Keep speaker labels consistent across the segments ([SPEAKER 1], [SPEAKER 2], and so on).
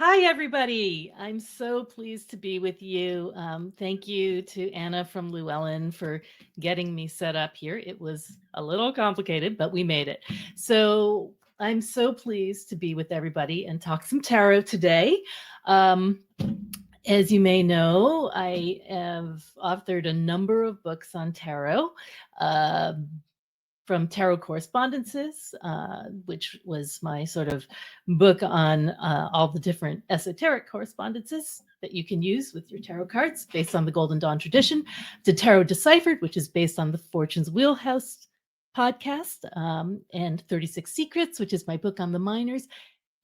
[SPEAKER 1] Hi, everybody. I'm so pleased to be with you. Thank you to Anna from Llewellyn for getting me set up here. It was a little complicated, but we made it. So I'm so pleased to be with everybody and talk some tarot today. Um, as you may know, I have authored a number of books on tarot. Uh, from Tarot Correspondences, which was my sort of book on all the different esoteric correspondences that you can use with your tarot cards based on the Golden Dawn tradition, to Tarot Deciphered, which is based on the Fortune's Wheelhouse podcast, and 36 Secrets, which is my book on the minors.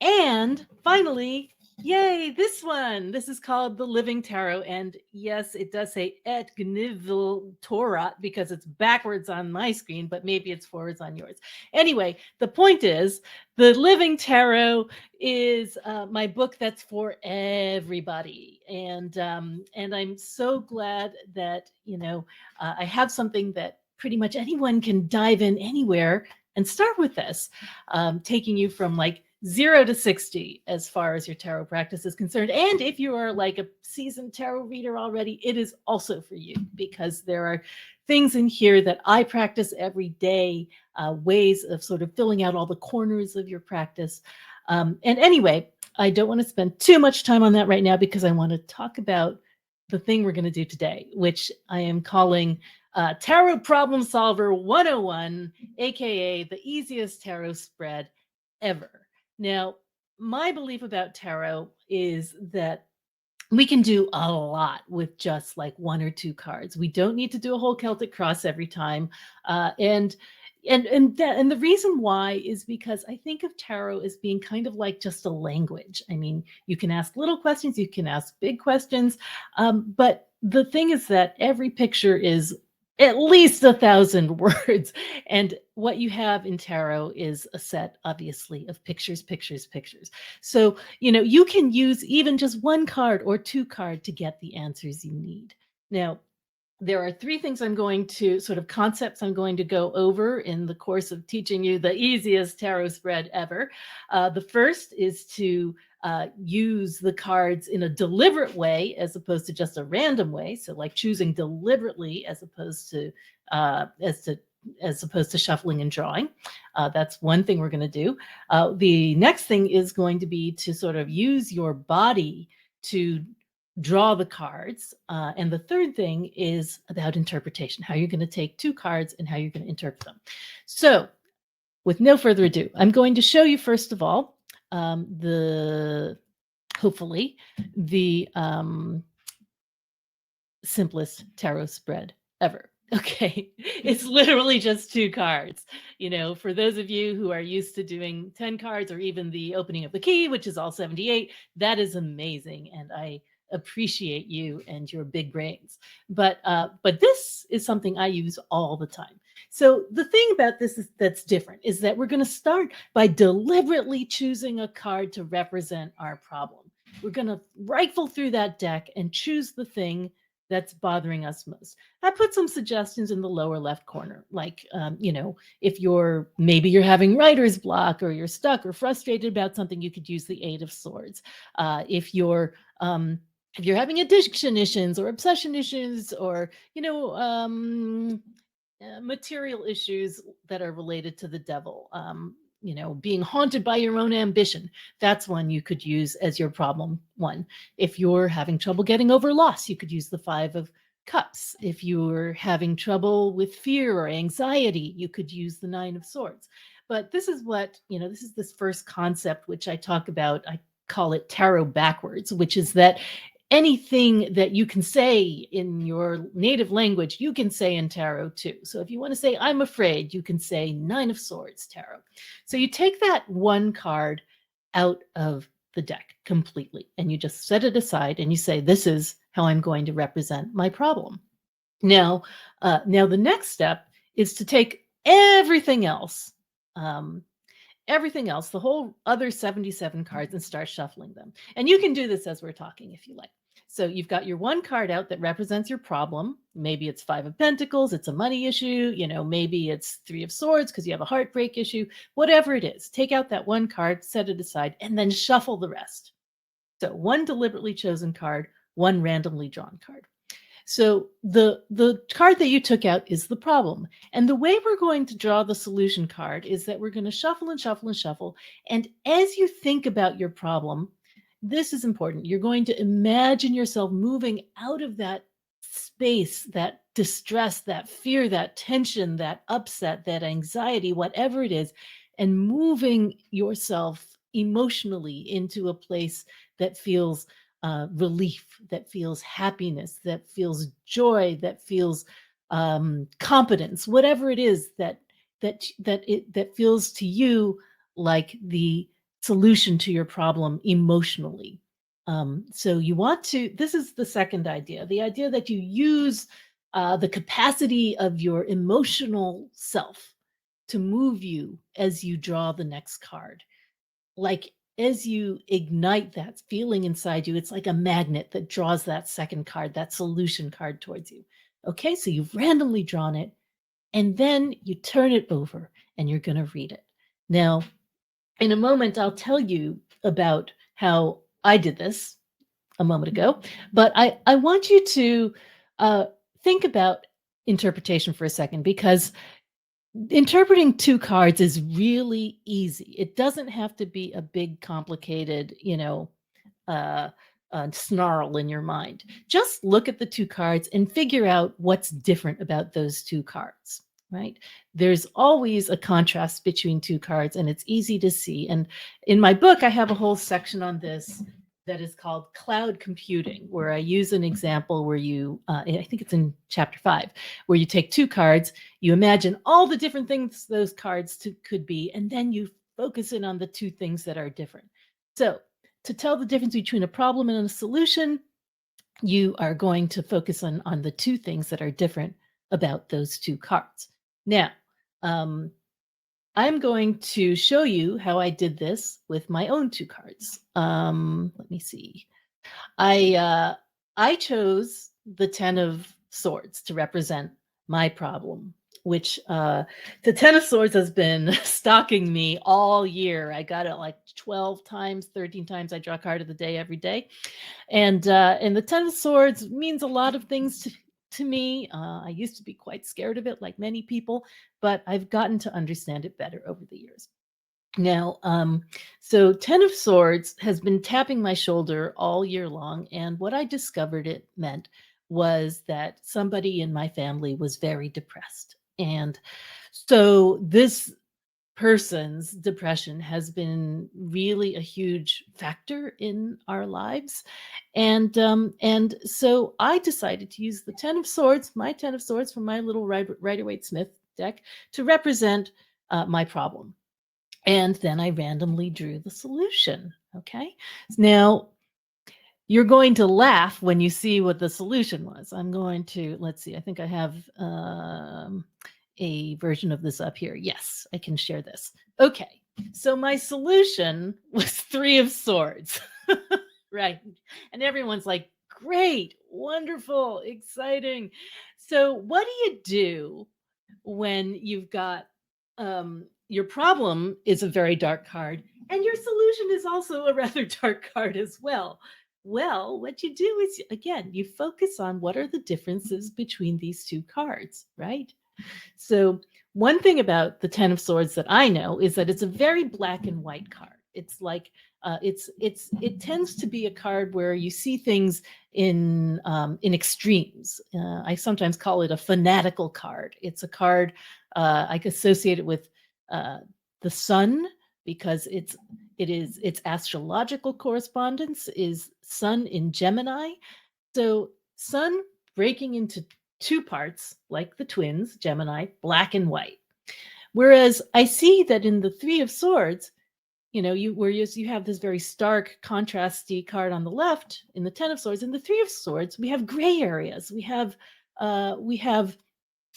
[SPEAKER 1] And finally, yay, this one. This is called The Living Tarot. And yes, it does say Et Gnivil Torah because it's backwards on my screen, but maybe it's forwards on yours. Anyway, the point is The Living Tarot is my book that's for everybody. And I'm so glad that, I have something that pretty much anyone can dive in anywhere and start with this, taking you from like 0 to 60 as far as your tarot practice is concerned. And if you are like a seasoned tarot reader already, it is also for you because there are things in here that I practice every day, ways of sort of filling out all the corners of your practice. And anyway, I don't want to spend too much time on that right now because I want to talk about the thing we're going to do today, which I am calling Tarot Problem Solver 101, aka the easiest tarot spread ever. Now, my belief about tarot is that we can do a lot with just like one or two cards. We don't need to do a whole Celtic cross every time. And the reason why is because I think of tarot as being kind of like just a language. I mean, you can ask little questions, you can ask big questions, but the thing is that every picture is at least 1,000 words. And what you have in tarot is a set, obviously, of pictures, pictures, pictures. So, you can use even just one card or two card to get the answers you need. Now, there are three things I'm going to sort of concepts I'm going to go over in the course of teaching you the easiest tarot spread ever. The first is to use the cards in a deliberate way as opposed to just a random way. So like choosing deliberately as opposed to shuffling and drawing. That's one thing we're going to do. The next thing is going to be to sort of use your body to draw the cards. And the third thing is about interpretation, how you're going to take two cards and how you're going to interpret them. So with no further ado, I'm going to show you, first of all, hopefully the simplest tarot spread ever. Okay, it's literally just two cards. For those of you who are used to doing 10 cards or even the opening of the key, which is all 78, that is amazing. And I appreciate you and your big brains. But this is something I use all the time. So the thing about this that's different is that we're going to start by deliberately choosing a card to represent our problem. We're going to rifle through that deck and choose the thing that's bothering us most. I put some suggestions in the lower left corner, like, if maybe you're having writer's block or you're stuck or frustrated about something, you could use the Eight of Swords. If you're having addiction issues or obsession issues or, material issues that are related to the devil, being haunted by your own ambition, that's one you could use as your problem one. If you're having trouble getting over loss, you could use the Five of Cups. If you're having trouble with fear or anxiety, you could use the Nine of Swords. But this is this first concept, which I talk about. I call it tarot backwards, which is that anything that you can say in your native language, you can say in tarot too. So if you want to say, I'm afraid, you can say Nine of Swords tarot. So you take that one card out of the deck completely and you just set it aside and you say, this is how I'm going to represent my problem. Now the next step is to take everything else, the whole other 77 cards, and start shuffling them. And you can do this as we're talking if you like. So you've got your one card out that represents your problem. Maybe it's Five of Pentacles, it's a money issue, maybe it's Three of Swords because you have a heartbreak issue. Whatever it is, take out that one card, set it aside, and then shuffle the rest. So one deliberately chosen card, one randomly drawn card. So the card that you took out is the problem. And the way we're going to draw the solution card is that we're going to shuffle and shuffle and shuffle. And as you think about your problem, this is important. You're going to imagine yourself moving out of that space, that distress, that fear, that tension, that upset, that anxiety, whatever it is, and moving yourself emotionally into a place that feels relief, that feels happiness, that feels joy, that feels competence, whatever it is that feels to you like the solution to your problem emotionally. So you want to. This is the second idea: the idea that you use the capacity of your emotional self to move you as you draw the next card. Like as you ignite that feeling inside you, it's like a magnet that draws that second card, that solution card towards you. Okay, so you've randomly drawn it, and then you turn it over and you're going to read it. Now, in a moment, I'll tell you about how I did this a moment ago, but I want you to think about interpretation for a second, because interpreting two cards is really easy. It doesn't have to be a big, complicated, uh, snarl in your mind. Just look at the two cards and figure out what's different about those two cards, right? There's always a contrast between two cards, and it's easy to see. And in my book, I have a whole section on this that is called cloud computing, where I use an example where I think it's in chapter 5, where you take two cards, you imagine all the different things those cards could be, and then you focus in on the two things that are different. So to tell the difference between a problem and a solution, you are going to focus on the two things that are different about those two cards. Now, I'm going to show you how I did this with my own two cards. Let me see. I chose the 10 of Swords to represent my problem, which the 10 of Swords has been stalking me all year. I got it like 12 times, 13 times. I draw a card of the day every day. And the 10 of Swords means a lot of things to me. I used to be quite scared of it, like many people, but I've gotten to understand it better over the years. Now, so 10 of Swords has been tapping my shoulder all year long. And what I discovered it meant was that somebody in my family was very depressed. And so this person's depression has been really a huge factor in our lives. And so I decided to use the 10 of Swords, my 10 of Swords from my little Rider-Waite-Smith deck, to represent my problem. And then I randomly drew the solution. Okay. Now, you're going to laugh when you see what the solution was. I'm going to, let's see, I think I have a version of this up here. Yes, I can share this. Okay. So my solution was 3 of Swords. Right. And everyone's like, great, wonderful, exciting. So what do you do when you've got your problem is a very dark card and your solution is also a rather dark card as well? Well, what you do is, again, you focus on what are the differences between these two cards, right? So one thing about the 10 of Swords that I know is that it's a very black and white card. It's like it tends to be a card where you see things in extremes. I sometimes call it a fanatical card. It's a card I associate it with the sun, because its astrological correspondence is Sun in Gemini. So Sun breaking into two parts, like the twins, Gemini, black and white. Whereas I see that in the 3 of Swords, you have this very stark, contrasty card on the left in the 10 of Swords. In the 3 of Swords, we have gray areas. We have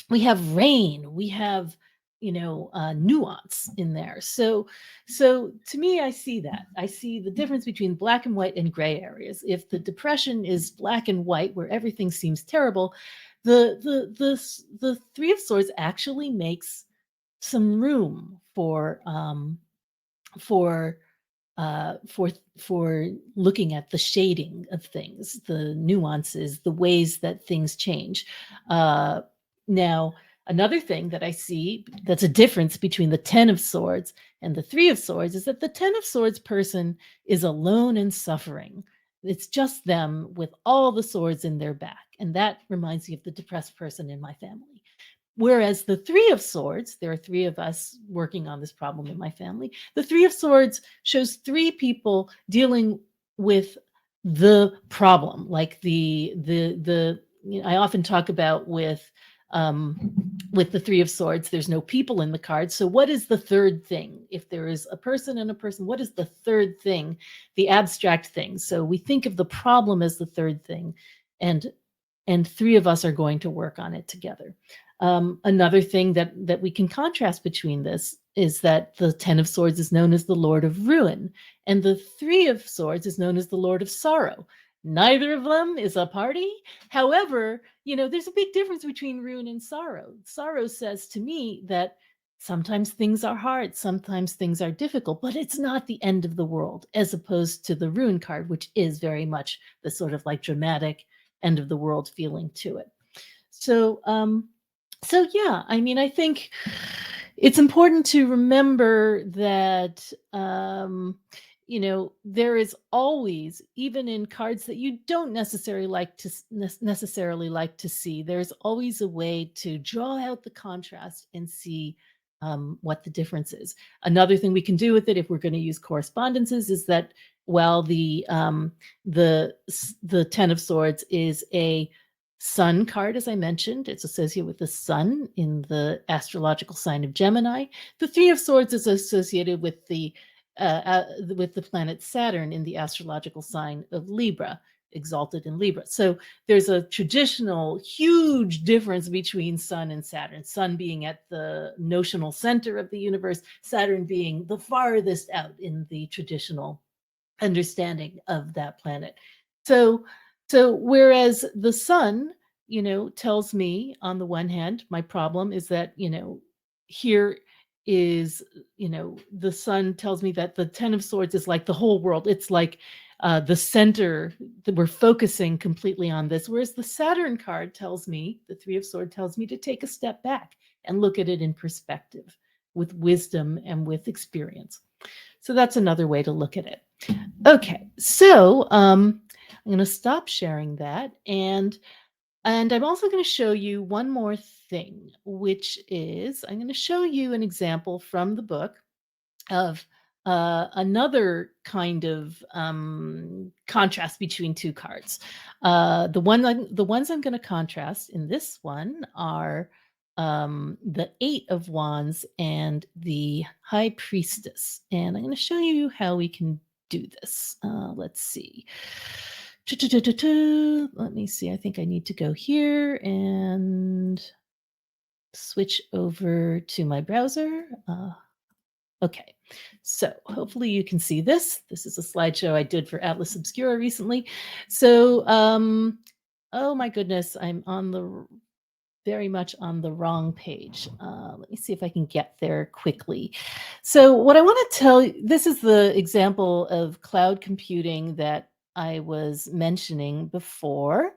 [SPEAKER 1] rain. We have nuance in there. So to me, I see that. I see the difference between black and white and gray areas. If the depression is black and white, where everything seems terrible, the 3 of Swords actually makes some room for for looking at the shading of things, the nuances, the ways that things change. Now, another thing that I see that's a difference between the 10 of swords and the 3 of swords is that the 10 of swords person is alone and suffering. It's just them with all the swords in their back. And that reminds me of the depressed person in my family. Whereas the 3 of swords, there are 3 of us working on this problem in my family. The 3 of swords shows 3 people dealing with the problem, like I often talk about with the 3 of swords, there's no people in the card. So what is the third thing? If there is a person and a person, what is the third thing? The abstract thing. So we think of the problem as the third thing, and 3 of us are going to work on it together. Another thing that we can contrast between this is that the 10 of swords is known as the Lord of Ruin, and the 3 of swords is known as the Lord of Sorrow. Neither of them is a party. However, there's a big difference between ruin and sorrow. Sorrow says to me that sometimes things are hard, sometimes things are difficult, but it's not the end of the world, as opposed to the ruin card, which is very much the sort of like dramatic end of the world feeling to it. So yeah, I think it's important to remember that there is always, even in cards that you don't necessarily like to see, there's always a way to draw out the contrast and see what the difference is. Another thing we can do with it, if we're going to use correspondences, is that while the 10 of swords is a sun card, as I mentioned, it's associated with the sun in the astrological sign of Gemini. The 3 of swords is associated with the planet Saturn in the astrological sign of Libra, exalted in Libra. So there's a traditional huge difference between Sun and Saturn. Sun being at the notional center of the universe, Saturn being the farthest out in the traditional understanding of that planet. So whereas the sun, tells me on the one hand, my problem is that, here is, the sun tells me that the 10 of swords is like the whole world. It's like the center, that we're focusing completely on this. Whereas the Saturn card tells me, the 3 of swords tells me to take a step back and look at it in perspective with wisdom and with experience. So that's another way to look at it. Okay, so I'm going to stop sharing that, and I'm also going to show you one more thing, which is I'm going to show you an example from the book of another kind of contrast between two cards. The ones I'm going to contrast in this one are the 8 of Wands and the High Priestess. And I'm going to show you how we can do this. Let's see. Let me see. I think I need to go here and switch over to my browser. Okay, so hopefully you can see this. This is a slideshow I did for Atlas Obscura recently. So, oh my goodness, I'm very much on the wrong page. Let me see if I can get there quickly. So what I want to tell you, this is the example of cloud computing that I was mentioning before.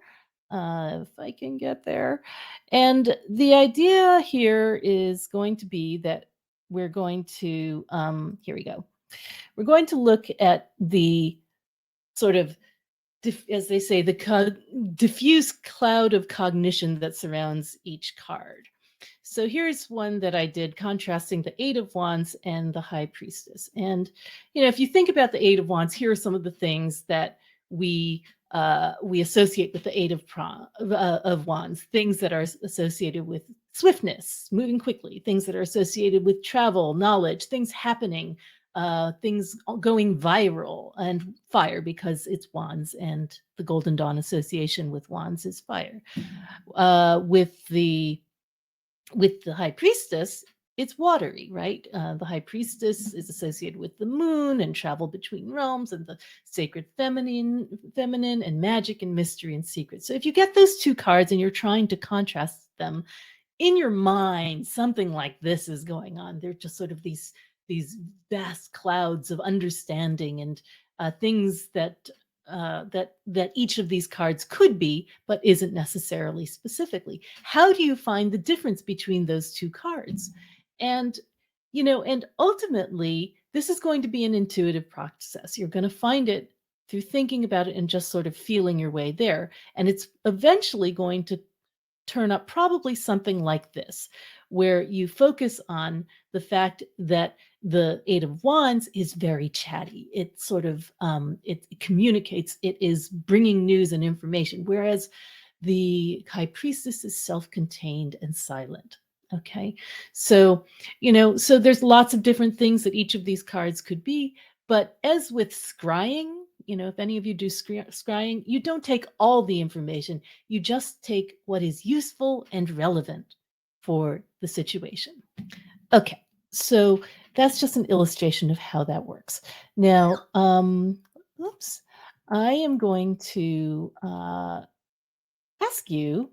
[SPEAKER 1] If I can get there. And the idea here is going to be that we're going to, here we go. We're going to look at the sort of, as they say, the diffuse cloud of cognition that surrounds each card. So here's one that I did contrasting the 8 of Wands and the High Priestess. And, if you think about the 8 of Wands, here are some of the things that we associate with the 8 of Wands, things that are associated with swiftness, moving quickly, things that are associated with travel, knowledge, things happening, things going viral, and fire, because it's wands, and the Golden Dawn association with wands is fire. With the High Priestess, it's watery, right? The High Priestess is associated with the moon and travel between realms and the sacred feminine and magic and mystery and secret. So if you get those two cards and you're trying to contrast them in your mind, something like this is going on. They're just sort of these these vast clouds of understanding and things that that each of these cards could be, but isn't necessarily specifically. How do you find the difference between those two cards? And and ultimately, this is going to be an intuitive process. You're going to find it through thinking about it and just sort of feeling your way there. And it's eventually going to turn up probably something like this, where you focus on the fact that the Eight of Wands is very chatty. It sort of it communicates. It is bringing news and information, whereas the High Priestess is self-contained and silent. Okay, so so there's lots of different things that each of these cards could be. But as with scrying, if any of you do scrying, you don't take all the information. You just take what is useful and relevant for the situation. Okay, so that's just an illustration of how that works. Now, oops, I am going to ask you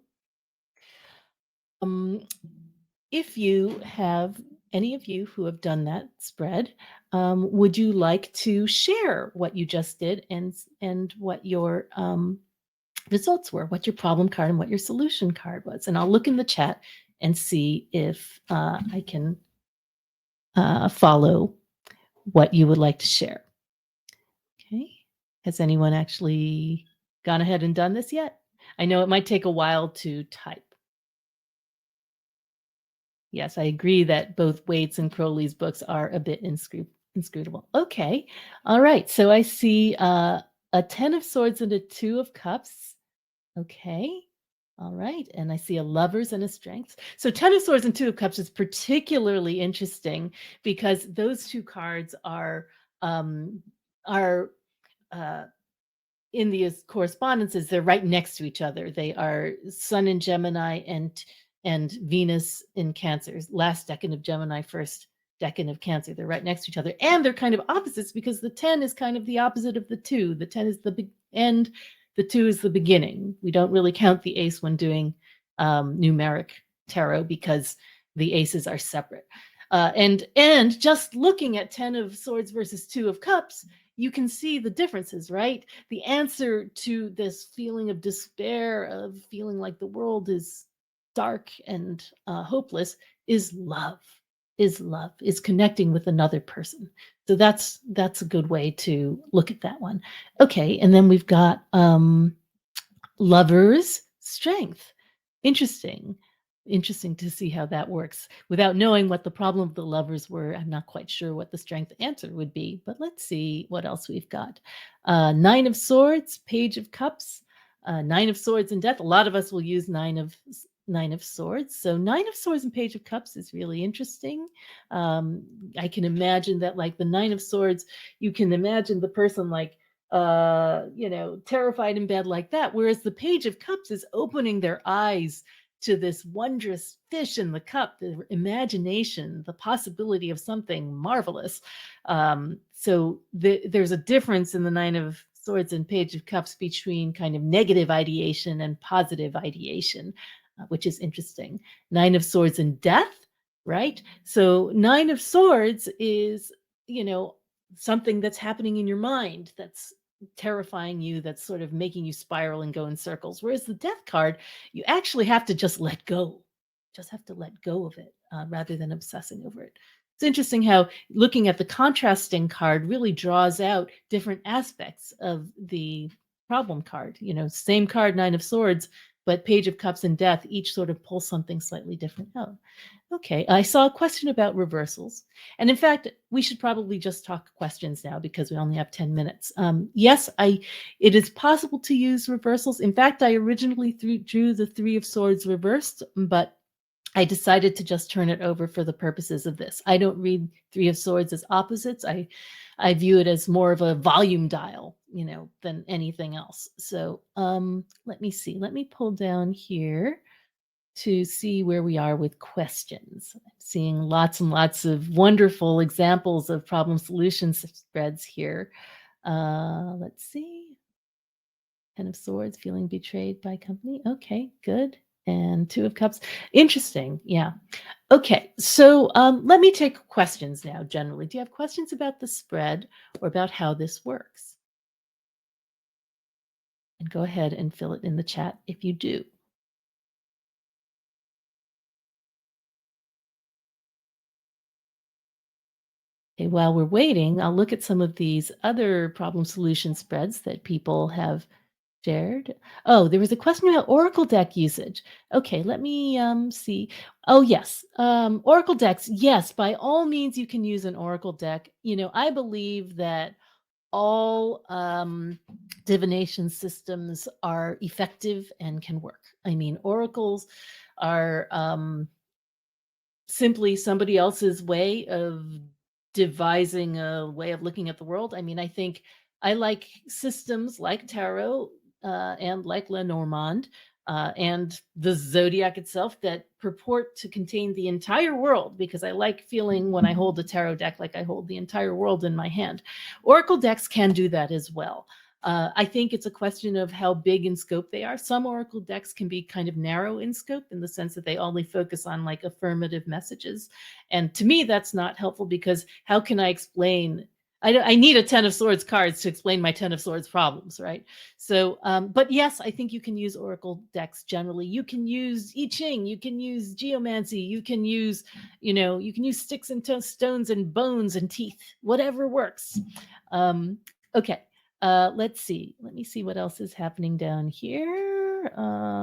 [SPEAKER 1] if you have any of you who have done that spread, would you like to share what you just did and what your results were, what your problem card and what your solution card was? And I'll look in the chat and see if I can follow what you would like to share. Okay. Has anyone actually gone ahead and done this yet? I know it might take a while to type. Yes, I agree that both Waite's and Crowley's books are a bit inscrutable. Okay. All right. So I see a 10 of Swords and a 2 of Cups. Okay. All right. And I see a Lovers and a Strength. So 10 of Swords and 2 of Cups is particularly interesting because those two cards are in the correspondences, they're right next to each other. They are Sun in Gemini and Venus in Cancer. Last decan of Gemini, first decan of Cancer. They're right next to each other. And they're kind of opposites because the 10 is kind of the opposite of the 2. The 10 is the end, the 2 is the beginning. We don't really count the ace when doing numeric tarot because the aces are separate. And just looking at 10 of Swords versus 2 of Cups, you can see the differences, right? The answer to this feeling of despair, of feeling like the world is dark and hopeless, is love. Is connecting with another person. So that's a good way to look at that one. Okay, and then we've got Lovers, Strength. Interesting to see how that works. Without knowing what the problem of the Lovers were, I'm not quite sure what the Strength answer would be, but let's see what else we've got. 9 of Swords, Page of Cups, 9 of Swords and Death. A lot of us will use 9 of Swords. So 9 of Swords and Page of Cups is really interesting. I can imagine that, like the 9 of Swords, you can imagine the person like terrified in bed like that, whereas the Page of Cups is opening their eyes to this wondrous fish in the cup, the imagination, the possibility of something marvelous. So there's a difference in the 9 of Swords and Page of Cups between kind of negative ideation and positive ideation, which is interesting. 9 of Swords and Death, right? So 9 of Swords is, something that's happening in your mind that's terrifying you, that's sort of making you spiral and go in circles. Whereas the Death card, you actually have to just let go. Just have to let go of it rather than obsessing over it. It's interesting how looking at the contrasting card really draws out different aspects of the problem card. Same card, 9 of Swords, but Page of Cups and Death each sort of pull something slightly different out. Okay, I saw a question about reversals. And in fact, we should probably just talk questions now because we only have 10 minutes. Yes, it is possible to use reversals. In fact, I originally drew the 3 of Swords reversed, but I decided to just turn it over for the purposes of this. I don't read 3 of Swords as opposites. I view it as more of a volume dial, than anything else. So let me see. Let me pull down here to see where we are with questions. I'm seeing lots and lots of wonderful examples of problem solution spreads here. Let's see. 10 of Swords, feeling betrayed by company. Okay, good. and 2 of cups. Interesting. Yeah. Okay. So let me take questions now, generally. Do you have questions about the spread or about how this works? And go ahead and fill it in the chat if you do. Okay, while we're waiting, I'll look at some of these other problem solution spreads that people have shared. Oh, there was a question about Oracle deck usage. Okay, let me see. Oh, yes. Oracle decks. Yes, by all means, you can use an Oracle deck. I believe that all divination systems are effective and can work. I mean, oracles are simply somebody else's way of devising a way of looking at the world. I mean, I think I like systems like tarot and like Lenormand and the zodiac itself that purport to contain the entire world, because I like feeling when I hold a tarot deck like I hold the entire world in my hand. Oracle decks can do that as well. I think it's a question of how big in scope they are. Some Oracle decks can be kind of narrow in scope in the sense that they only focus on like affirmative messages. And to me, that's not helpful, because how can I explain? I need a 10 of Swords cards to explain my 10 of Swords problems, right? So, but yes, I think you can use Oracle decks generally. You can use I Ching, you can use Geomancy, you can use sticks and stones and bones and teeth, whatever works. Okay. Let's see. Let me see what else is happening down here.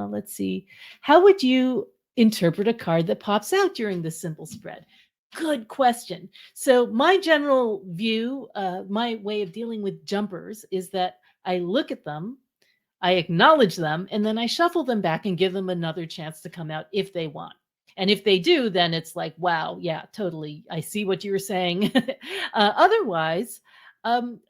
[SPEAKER 1] Let's see. How would you interpret a card that pops out during this simple spread? Good question. So my general view, my way of dealing with jumpers is that I look at them, I acknowledge them, and then I shuffle them back and give them another chance to come out if they want. And if they do, then it's like, wow, yeah, totally. I see what you were saying. Otherwise,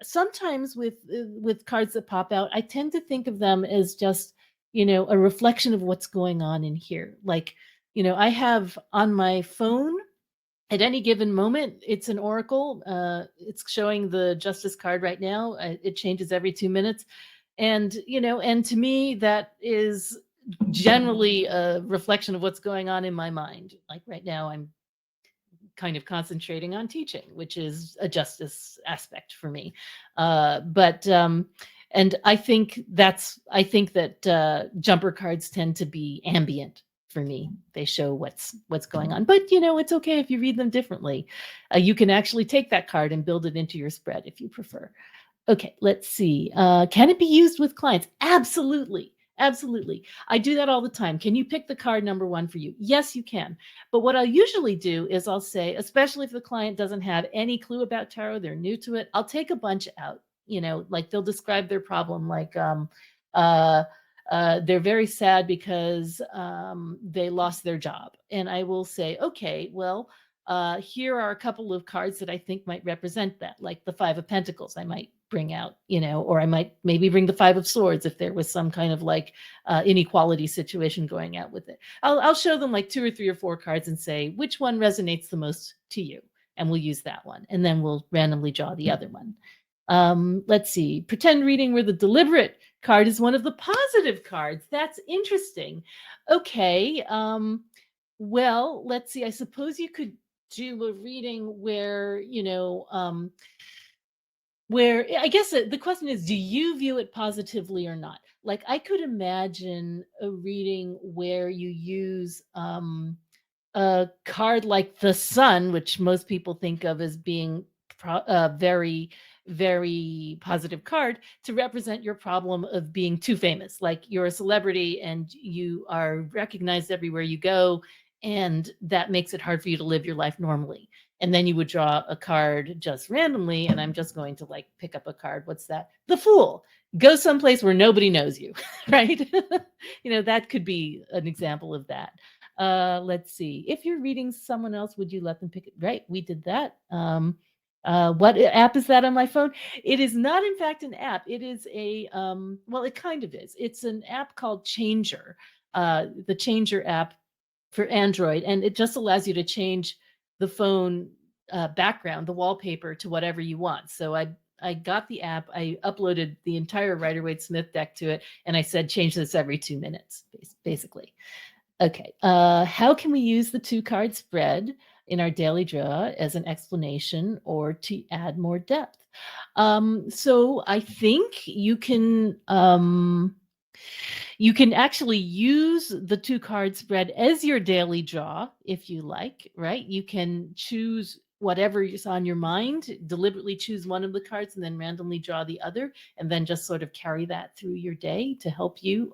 [SPEAKER 1] sometimes with cards that pop out, I tend to think of them as just a reflection of what's going on in here. Like, I have on my phone at any given moment, it's an oracle. It's showing the justice card right now. It changes every 2 minutes. And to me, that is generally a reflection of what's going on in my mind. Like right now, I'm kind of concentrating on teaching, which is a justice aspect for me. And I think that jumper cards tend to be ambient for me. They show what's going on, but it's okay if you read them differently. You can actually take that card and build it into your spread if you prefer. Okay, let's see. Can it be used with clients? Absolutely. Absolutely. I do that all the time. Can you pick the card number 1 for you? Yes, you can. But what I'll usually do is I'll say, especially if the client doesn't have any clue about tarot, they're new to it, I'll take a bunch out. Like they'll describe their problem like uh, they're very sad because they lost their job. And I will say, okay, well, here are a couple of cards that I think might represent that, like the 5 of Pentacles. I might bring out, or I might maybe bring the 5 of Swords if there was some kind of like inequality situation going out with it. I'll show them like 2 or 3 or 4 cards and say, which one resonates the most to you? And we'll use that one. And then we'll randomly draw the other one. Let's see. Pretend reading where the deliberate card is one of the positive cards. That's interesting. Okay. Well, let's see. I suppose you could do a reading where, where I guess the question is, do you view it positively or not? Like I could imagine a reading where you use a card like the Sun, which most people think of as being a very, very positive card, to represent your problem of being too famous. Like you're a celebrity and you are recognized everywhere you go, and that makes it hard for you to live your life normally. And then you would draw a card just randomly, and I'm just going to like pick up a card. What's that? The Fool. Go someplace where nobody knows you, right? That could be an example of that. Let's see. If you're reading someone else, would you let them pick it? Right. We did that. What app is that on my phone? It is not, in fact, an app. It is well, it kind of is. It's an app called Changer, the Changer app for Android. And it just allows you to change the phone background, the wallpaper, to whatever you want. So I got the app, I uploaded the entire Rider-Waite Smith deck to it, and I said, change this every 2 minutes, basically. Okay. How can we use the 2-card spread in our daily draw as an explanation or to add more depth? So I think you can actually use the 2-card spread as your daily draw if you like, right? You can choose whatever is on your mind, deliberately choose one of the cards and then randomly draw the other, and then just sort of carry that through your day to help you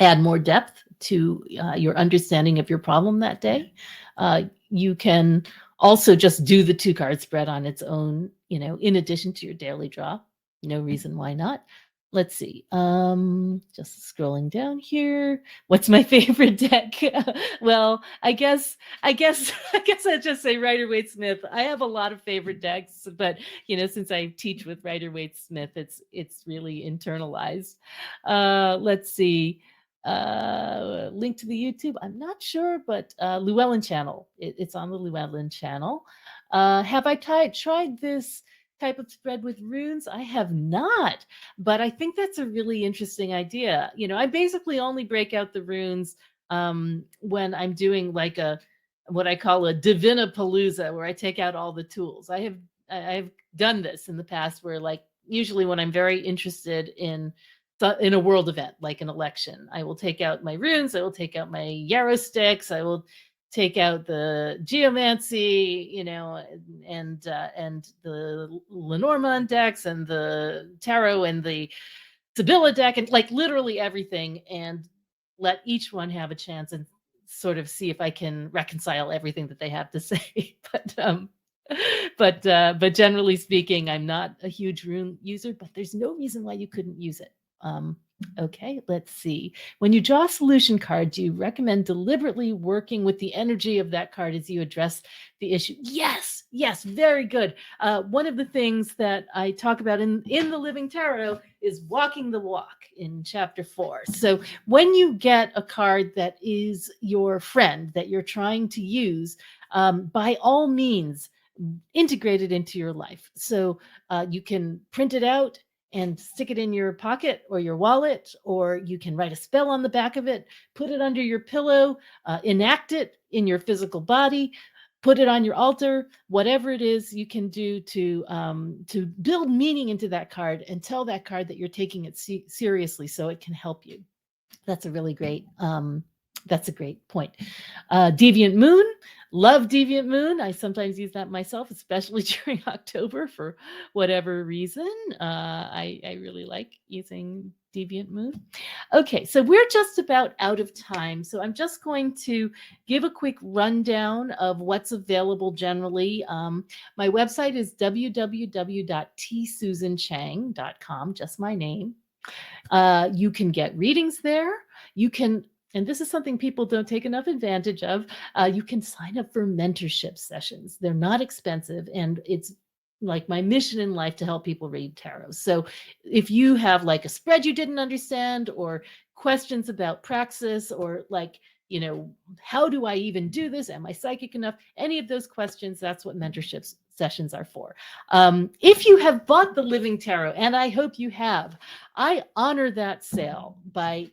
[SPEAKER 1] add more depth to your understanding of your problem that day. You can also just do the 2-card spread on its own, in addition to your daily draw. No reason why not. Let's see. Just scrolling down here. What's my favorite deck? Well, I guess I'd just say Rider-Waite-Smith. I have a lot of favorite decks, but since I teach with Rider-Waite-Smith, it's really internalized. Let's see. Link to the YouTube. I'm not sure, but Llewellyn channel. It's on the Llewellyn channel. Have I tried this type of spread with runes? I have not, but I think that's a really interesting idea. I basically only break out the runes when I'm doing like what I call a Divinapalooza, where I take out all the tools. I've done this in the past, where like usually when I'm very interested in a world event like an election, I will take out my runes, I will take out my yarrow sticks, I will take out the geomancy, and the Lenormand decks and the tarot and the Sibylla deck, and like literally everything, and let each one have a chance and sort of see if I can reconcile everything that they have to say. But generally speaking, I'm not a huge rune user, but there's no reason why you couldn't use it. Okay, let's see. When you draw a solution card, do you recommend deliberately working with the energy of that card as you address the issue? Yes, very good. One of the things that I talk about in the Living Tarot is walking the walk in chapter 4. So when you get a card that is your friend that you're trying to use, by all means, integrate it into your life. So you can print it out and stick it in your pocket or your wallet, or you can write a spell on the back of it, put it under your pillow, enact it in your physical body, put it on your altar, whatever it is you can do to build meaning into that card and tell that card that you're taking it seriously so it can help you. That's a really great that's a great point. Deviant Moon, love Deviant Moon. I sometimes use that myself, especially during October for whatever reason. I really like using Deviant Moon. Okay, so we're just about out of time. So I'm just going to give a quick rundown of what's available generally. My website is www.tsusanchang.com, just my name. You can get readings there. You can, and this is something people don't take enough advantage of, you can sign up for mentorship sessions. They're not expensive, and it's like my mission in life to help people read tarot. So if you have like a spread you didn't understand, or questions about praxis, or like, how do I even do this? Am I psychic enough? Any of those questions, that's what mentorship sessions are for. If you have bought the Living Tarot, and I hope you have, I honor that sale by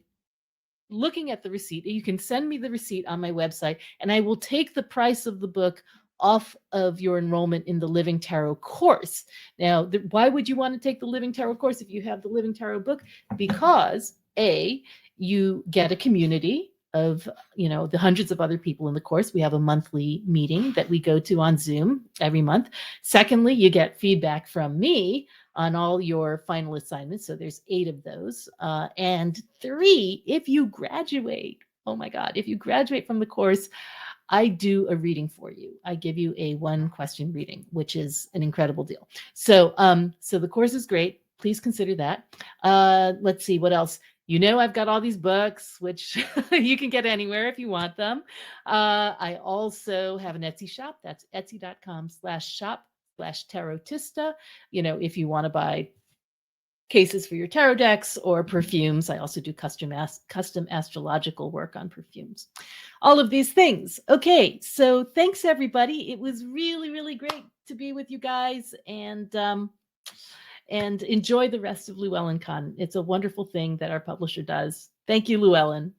[SPEAKER 1] looking at the receipt. You can send me the receipt on my website, and I will take the price of the book off of your enrollment in the Living Tarot course. Now, why would you want to take the Living Tarot course if you have the Living Tarot book? Because A, you get a community of the hundreds of other people in the course. We have a monthly meeting that we go to on Zoom every month. Secondly, you get feedback from me on all your final assignments. So there's 8 of those. And 3, if you graduate, oh my God, if you graduate from the course, I do a reading for you. I give you a 1-question reading, which is an incredible deal. So, so the course is great. Please consider that. Let's see what else. I've got all these books, which you can get anywhere if you want them. I also have an Etsy shop. That's etsy.com/shop/tarotista. If you want to buy cases for your tarot decks or perfumes. I also do custom astrological work on perfumes. All of these things. Okay, so thanks everybody. It was really, really great to be with you guys, and enjoy the rest of LlewellynCon. It's a wonderful thing that our publisher does. Thank you, Llewellyn.